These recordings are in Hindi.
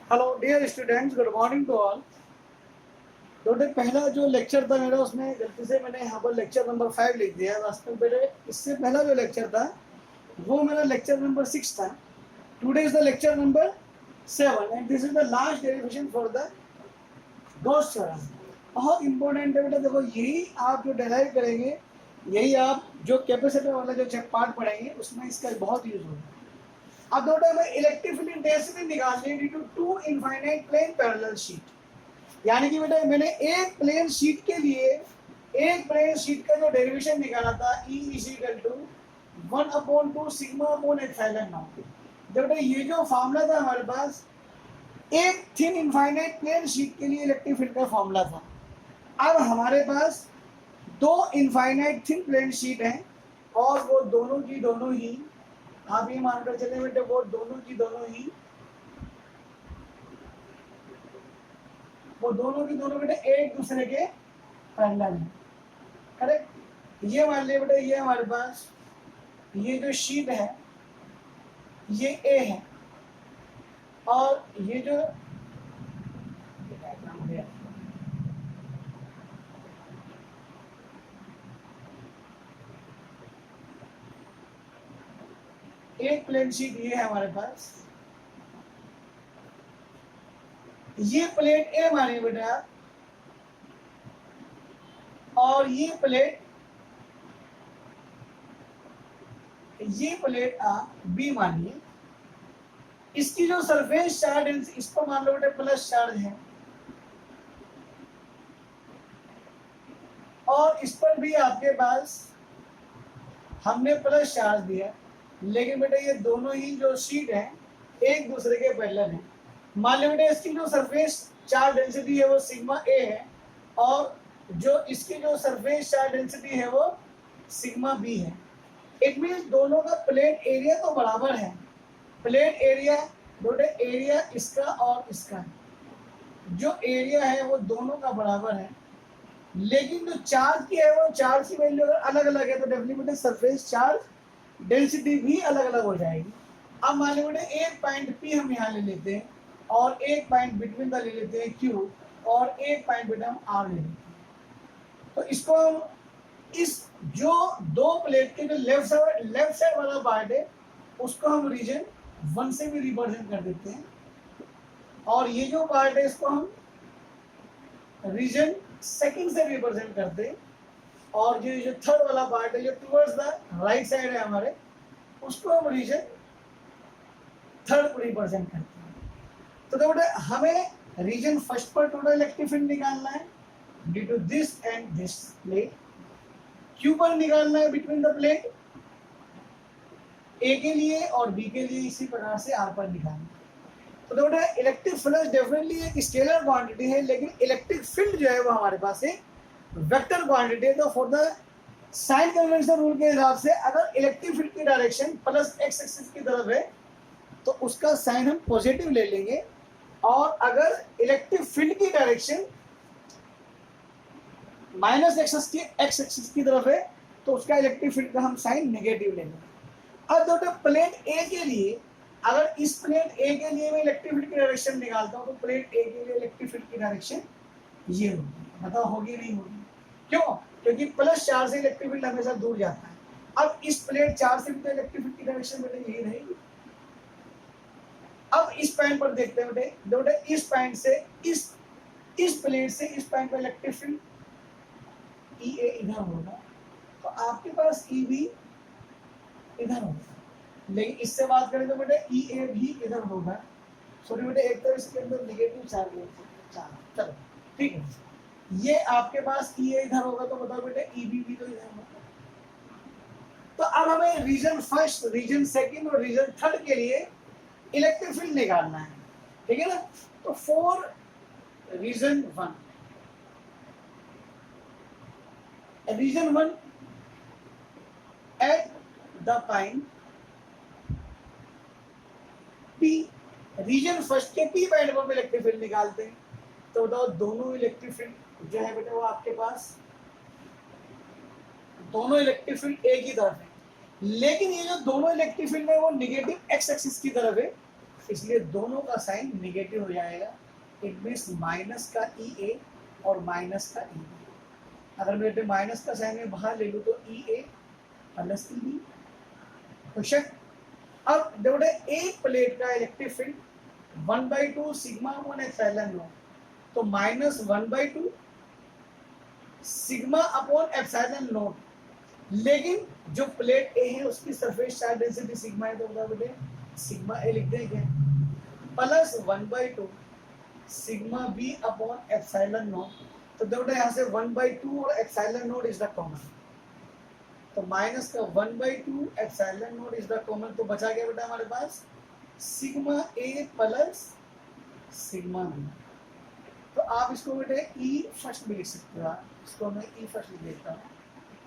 Hello dear students, good morning to all. तो पहला जो लेक्चर था मेरा, उसमें गलती से मैंने यहाँ पर लेक्चर नंबर 5 लिख दिया। वास्तव में मेरे इससे पहला जो लेक्चर था वो मेरा लेक्चर नंबर 6 था। Today is the lecture number 7 and this is the last derivation for the Gauss theorem. बहुत इंपॉर्टेंट है बेटा। देखो, यही आप जो डिराइव करेंगे, यही आप जो कैपेसिटर वाला जो पार्ट पढ़ेंगे उसमें इसका बहुत यूज होगा। अब देखो, हमें इलेक्ट्रिक फील्ड इंटेंसिटी निकालनी है due to two infinite plane parallel sheet. यानी कि बेटा मैंने एक प्लेन शीट के लिए एक प्लेन शीट का जो डेरिवेशन निकाला था E equal to 1/2 sigma upon epsilon naught. जब बेटा ये जो फार्मूला था हमारे पास एक थिन इनफाइनाइट प्लेन शीट के लिए इलेक्ट्रिक फील्ड का फार्मूला था। अब हमारे पास दो इनफाइनाइट थिन प्लेन शीट हैं और वो दोनों की दोनों ही, आप ये मानकर चले बेटे, वो दोनों की दोनों ही बेटे एक दूसरे के पैरेलल है। करेक्ट। ये मान लिया बेटा, ये हमारे पास ये जो शीट है ये ए है और ये जो एक प्लेन शीट ये है हमारे पास, ये प्लेट ए मानिए बेटा और ये प्लेट बी मानिए। इसकी जो सरफेस चार्ज है इसको मान लो बेटा प्लस चार्ज है और इस पर भी आपके पास हमने प्लस चार्ज दिया। लेकिन बेटा ये दोनों ही जो शीट है एक दूसरे के पैरेलल है। मान लो बेटा इसकी जो सरफेस चार्ज डेंसिटी है वो सिग्मा ए है और जो इसकी जो सरफेस चार्ज डेंसिटी है वो सिग्मा बी है। इट मीन्स दोनों का प्लेट एरिया तो बराबर है। प्लेट एरिया बेटा एरिया इसका और इसका जो एरिया है वो दोनों का बराबर है, लेकिन जो चार्ज की है वो चार्ज की वैल्यू अगर अलग अलग है तो डेफिनेटली सरफेस चार्ज डेंसिटी भी अलग अलग हो जाएगी। अब मान लीजिए एक पॉइंट पी हम यहाँ ले लेते हैं और एक पॉइंट बिटवीन द ले लेते हैं क्यू और एक पॉइंट बिटवीन हम आर ले लेते हैं। तो इसको हम इस जो दो प्लेट के जो लेफ्ट साइड वाला पार्ट है उसको हम रीजन 1 से भी रिप्रेजेंट कर देते हैं और ये जो पार्ट है इसको हम रीजन 2 से रिप्रेजेंट करते हैं और जो थर्ड वाला पार्ट है जो टुवर्ड्स द राइट साइड है हमारे, उसको हम रीजन 3 को रिप्रेजेंट करते हैं। तो देखो हमें रीजन 1 पर टोटल इलेक्ट्रिक फील्ड निकालना है due to this and this plate. Q पर निकालना है बिटवीन द प्लेट ए के लिए और बी के लिए, इसी प्रकार से आर पर निकालना है। तो देखो इलेक्ट्रिक फ्लक्स डेफिनेटली एक स्केलर क्वांटिटी है, लेकिन इलेक्ट्रिक फील्ड जो है वो हमारे पास एक वेक्टर क्वांटिटी है। तो for the sign convention rule के हिसाब से अगर इलेक्ट्रिक फील्ड की डायरेक्शन प्लस एक्स एक्सिस की तरफ है तो उसका साइन हम पॉजिटिव ले लेंगे और अगर इलेक्ट्रिक फील्ड की डायरेक्शन माइनस एक्स एक्सिस की तरफ है तो उसका इलेक्ट्रिक फील्ड का हम साइन नेगेटिव लेंगे। अब देखो प्लेट ए के लिए, अगर इस प्लेट ए के लिए मैं इलेक्ट्रिक फील्ड की डायरेक्शन निकालता हूँ तो प्लेट ए के लिए इलेक्ट्रिक फील्ड की डायरेक्शन ये होगी। बताओ होगी नहीं होगी? क्यों? क्योंकि प्लस चार्ज से इलेक्ट्रिक फील्ड हमेशा दूर जाता है। अब इस प्लेट चार्ज से भी इलेक्ट्रिक फील्ड की डायरेक्शन बेटे यही रहेगी। अब इस पॉइंट पर देखते हैं बेटे इस पॉइंट से इस प्लेट से इस पॉइंट पर इलेक्ट्रिक फील्ड ई ए इधर होगा तो आपके पास ई बी इधर होगा, लेकिन इससे बात करें तो बेटे ई ए भी इधर होगा। सॉरी बेटे एक तरह इसके अंदर नेगेटिव चार्ज है। चलो ठीक है, ये आपके पास ई ए इधर होगा तो बताओ बेटे ई बी भी तो इधर होगा। तो अब हमें रीजन 1, रीजन 2 और रीजन 3 के लिए इलेक्ट्रिक फील्ड निकालना है, ठीक है ना। तो for region 1 at the point P, region 1 के पी पॉइंट पर इलेक्ट्रिक फील्ड निकालते हैं। तो बताओ दोनों इलेक्ट्रिक फील्ड जो है बेटा वो आपके पास दोनों इलेक्ट्रिक फील्ड एक ही तरफ है, लेकिन ये जो दोनों इलेक्ट्रिक फील्ड है वो नेगेटिव एक्स एक्सिस की तरफ है इसलिए दोनों का साइन निगेटिव हो जाएगा। इट मीन्स माइनस का ई ए और माइनस का ई बी। अगर मैं बेटे माइनस का साइन में बाहर ले लूँ तो ई A plus E B. Question, अब देखो एक प्लेट का electric field 1/2 sigma upon epsilon naught, तो -1/2 सिग्मा अपॉन एप्सिलॉन नॉट। लेकिन जो प्लेट ए है उसकी सरफेस चार्ज डेंसिटी सिग्मा है, तो बता बेटे सिग्मा ए लिख देंगे, plus 1/2 sigma B upon epsilon naught. तो देखो यहाँ से 1/2 और epsilon naught is the common, तो माइनस का 1/2 epsilon naught is the common, तो बचा गया बेटा हमारे पास sigma A plus sigma B. तो आप इसको बेटे ई फर्स्ट भी लिख सकते हो, इसको मैं ई फर्स्ट लिख देता हूँ।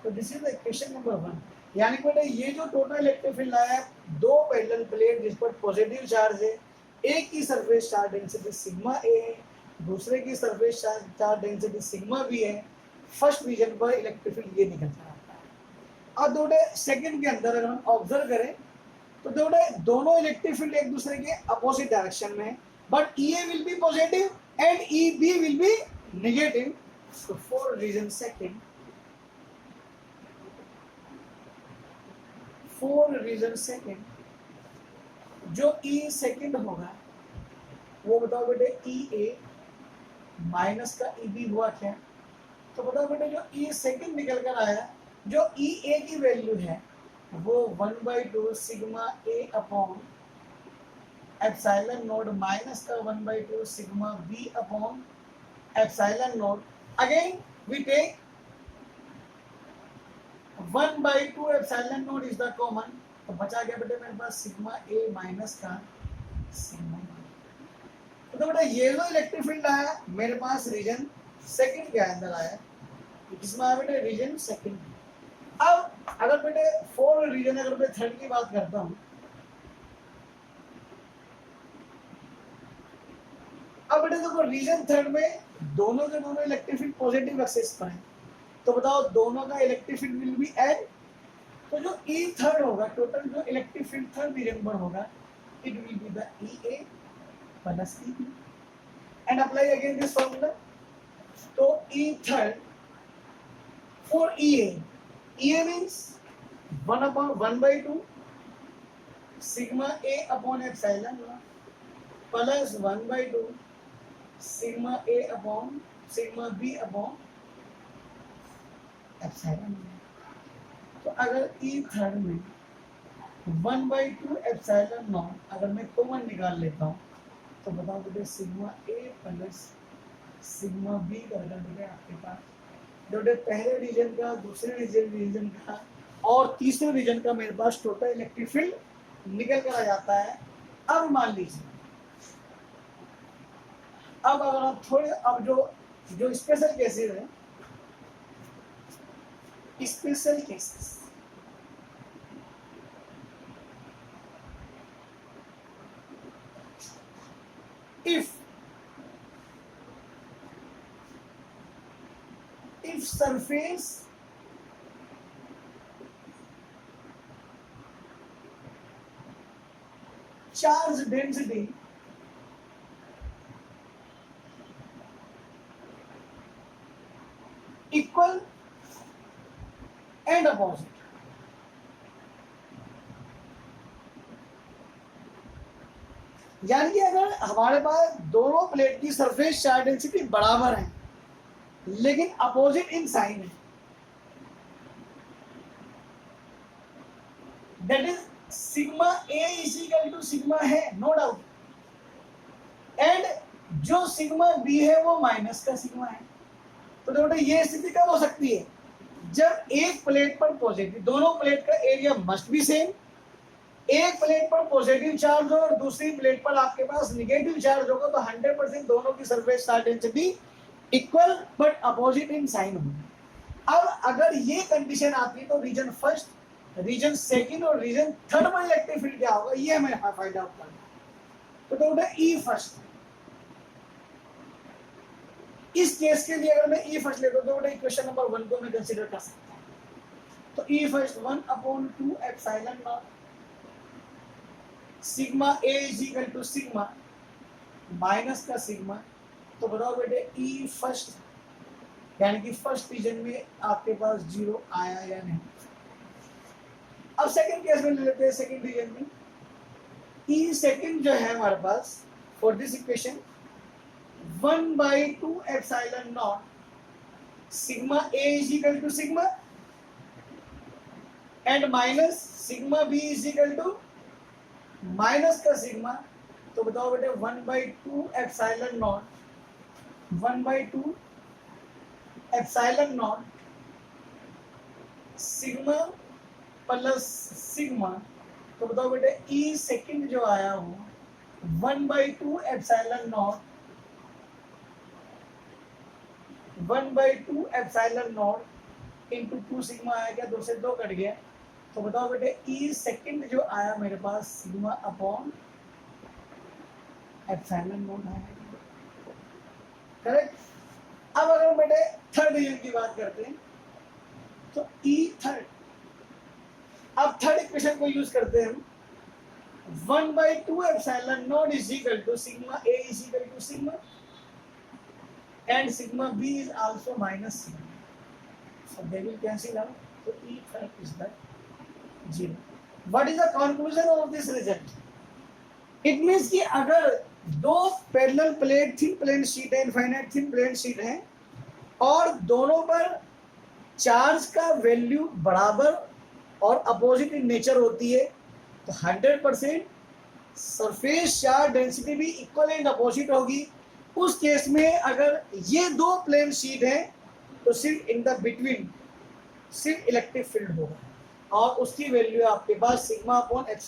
तो this is the equation number 1। यानी कि बेटे ये जो टोटल इलेक्ट्रिक फील्ड आया है, दो पैरेलल प्लेट जिस पर पॉजिटिव चार्ज है, एक की surface charge density sigma A है, दूसरे की surface charge density sigma B है। फर्स्ट रीजन पर इलेक्ट्रिक फील्ड ये निकलता है। और दो सेकंड के अंदर अगर हम ऑब्जर्व करें तो दोनों इलेक्ट्रिक फील्ड एक दूसरे के अपोजिट डायरेक्शन में, but E A will be positive and E B will be negative. So for reason second, जो E सेकंड होगा वो बताओ बेटे ई ए माइनस का ई बी हुआ क्या? तो बताओ बेटे जो E सेकंड निकल कर आया, जो ई ए की वैल्यू है वो 1/2 sigma A upon epsilon naught minus का 1/2 sigma B upon epsilon naught. Again we take 1/2 epsilon naught is the common, तो बचा गया बेटे मेरे पास सिग्मा ए माइनस का सिग्मा बी। तो बेटा ये जो इलेक्ट्रिक फील्ड आया मेरे पास रीजन सेकंड के अंदर आया, इसमें आया बेटे रीजन सेकंड। अब अगर बेटे फोर रीजन, अगर मैं थर्ड की बात करता हूँ, अब बेटे देखो रीजन थर्ड में दोनों के दोनों इलेक्ट्रिक फील्ड पॉजिटिव एक्सिस पर है, तो बताओ दोनों का electric field will be N. तो जो ई थर्ड होगा, टोटल जो इलेक्ट्रिक फील्ड थर्ड रीजन पर होगा, it will be the E A plus E B and apply again this formula. तो E third for E A means 1/2 sigma A upon epsilon not plus 1/2 sigma A upon sigma B upon epsilon. तो अगर ई थर्ड में 1/2 एप्सिलॉन नॉट अगर मैं कॉमन निकाल लेता हूँ, तो बताओ बेटे sigma A plus sigma B का बेटे आपके पास बेटे पहले रीजन का, दूसरे रीजन का और तीसरे रीजन का मेरे पास टोटल इलेक्ट्रिक फील्ड निकल कर आ जाता है। अब मान लीजिए, अब अगर आप थोड़े, अब जो स्पेशल केसेस है, special cases, if surface charge density equal and opposite, यानी कि अगर हमारे पास दोनों प्लेट की सरफेस चार्ज डेंसिटी बराबर है लेकिन अपोजिट इन साइन है, that is sigma A is equal to sigma है, नो डाउट, एंड जो सिग्मा बी है वो माइनस का सिग्मा है। तो देखो ये स्थिति कब हो सकती है? जब एक प्लेट पर पॉजिटिव, दोनों प्लेट का एरिया मस्ट बी सेम, एक प्लेट पर पॉजिटिव चार्ज हो और दूसरी प्लेट पर आपके पास नेगेटिव चार्ज होगा, तो 100% दोनों की surface charge density equal but opposite in sign होगी। अब अगर ये कंडीशन आती है तो रीजन फर्स्ट, रीजन सेकंड और रीजन थर्ड में इलेक्ट्रिक फील्ड क्या होगा ये हमें फाइंड आउट करना है। तो बेटा ई फर्स्ट, इस केस के लिए अगर मैं ई फर्स्ट लेता हूं तो बेटा इक्वेशन नंबर 1 को मैं कंसीडर कर सकता हूं। तो E first 1/2 epsilon not sigma A is equal to sigma minus का सिग्मा, तो बताओ बेटे ई फर्स्ट, यानी कि फर्स्ट रीजन में आपके पास जीरो आया या नहीं। अब सेकंड केस में ले लेते हैं, सेकंड रीजन में ई सेकंड जो है हमारे पास for this equation 1/2 epsilon not sigma A is equal to sigma and minus sigma B is equal to minus का सिग्मा, तो बताओ बेटे 1/2 epsilon not 1/2 epsilon not sigma plus sigma, तो बताओ बेटे ई सेकंड जो आया हो 1/2 epsilon not 1/2 epsilon not into 2 sigma आया क्या, 2 से 2 कट गया, तो बताओ बेटे ई सेकंड जो आया मेरे पास सिग्मा अपॉन एप्सिलॉन नॉट आया, करेक्ट। अब अगर बेटे थर्ड रीजन की बात करते हैं तो ई थर्ड, अब थर्ड इक्वेशन को यूज करते हैं हम 1/2 epsilon naught is equal to sigma A is equal to sigma and sigma b is also minus sigma, so they will cancel out, so e third is the 0. What is the conclusion of this result? It means कि अगर दो parallel plate thin plane sheet है, इनफाइनाइट थिन प्लेन शीट है और दोनों पर चार्ज का वैल्यू बराबर और अपोजिट इन नेचर होती है, तो 100% सरफेस चार्ज डेंसिटी भी इक्वल एंड अपोजिट होगी। उस केस में अगर ये दो प्लेन शीट है तो सिर्फ इन द बिटवीन सिर्फ इलेक्ट्रिक फील्ड होगा और उसकी वैल्यू आपके पास सिग्मा अपॉन